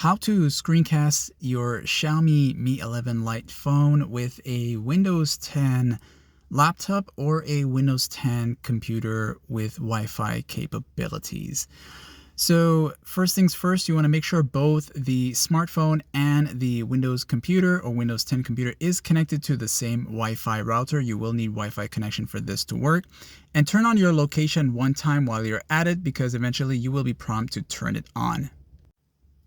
How to screencast your Xiaomi Mi 11 Lite phone with a Windows 10 laptop or a Windows 10 computer with Wi-Fi capabilities. So first things first, you want to make sure both the smartphone and the Windows computer or Windows 10 computer is connected to the same Wi-Fi router. You will need Wi-Fi connection for this to work. And turn on your location one time while you're at it, because eventually you will be prompted to turn it on.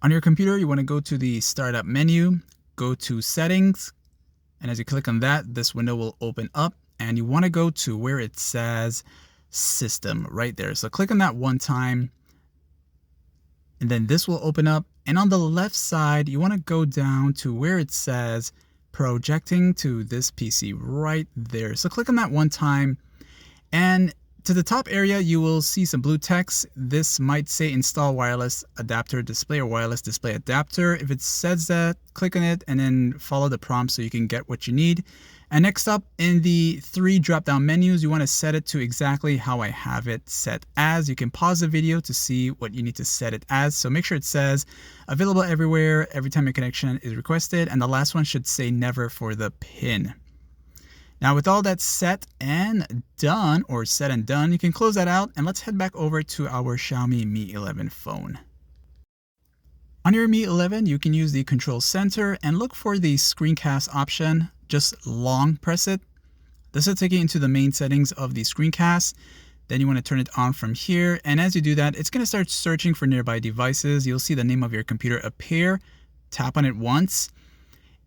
On your computer, you want to go to the startup menu, go to settings, and as you click on that, this window will open up, and you want to go to where it says system right there. So click on that one time, and then this will open up, and on the left side, you want to go down to where it says projecting to this PC right there. So click on that one time, and to the top area, you will see some blue text. This might say install wireless adapter display or wireless display adapter. If it says that, click on it and then follow the prompt so you can get what you need. And next up, in the 3 drop-down menus, you want to set it to exactly how I have it set as. You can pause the video to see what you need to set it as. So make sure it says available everywhere every time a connection is requested. And the last one should say never for the pin. Now with all that set and done, or said and done, you can close that out, and let's head back over to our Xiaomi Mi 11 phone. On your Mi 11, you can use the control center and look for the screencast option. Just long press it. This will take you into the main settings of the screencast. Then you want to turn it on from here, and as you do that, it's going to start searching for nearby devices. You'll see the name of your computer appear. Tap on it once.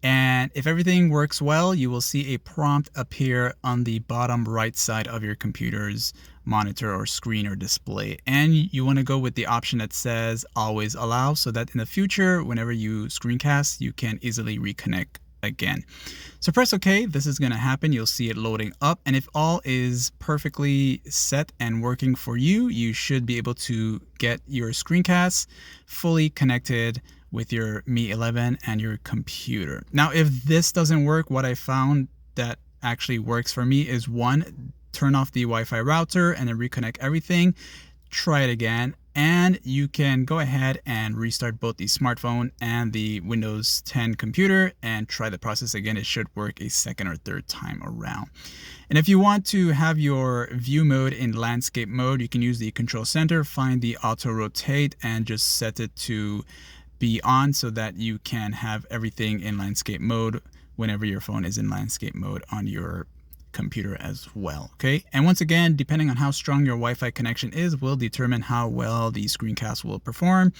And if everything works well, you will see a prompt appear on the bottom right side of your computer's monitor or screen or display. And you want to go with the option that says always allow, so that in the future, whenever you screencast, you can easily reconnect again. So press OK. This is going to happen. You'll see it loading up. And if all is perfectly set and working for you, you should be able to get your screencast fully connected with your Mi 11 and your computer. Now, if this doesn't work, what I found that actually works for me is, one, turn off the Wi-Fi router and then reconnect everything. Try it again, and you can go ahead and restart both the smartphone and the Windows 10 computer and try the process again. It should work a second or third time around. And if you want to have your view mode in landscape mode, you can use the control center, find the auto rotate, and just set it to be on so that you can have everything in landscape mode whenever your phone is in landscape mode on your computer as well. Okay, and once again, depending on how strong your Wi-Fi connection is, will determine how well the screencast will perform.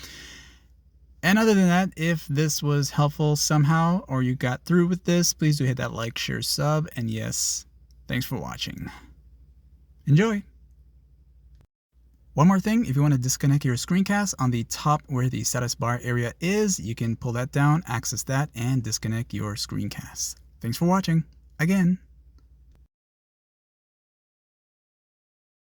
And other than that, if this was helpful somehow, or you got through with this, please do hit that like, share, sub, and yes, thanks for watching. Enjoy. One more thing, if you want to disconnect your screencast, on the top where the status bar area is, you can pull that down, access that, and disconnect your screencast. Thanks for watching again.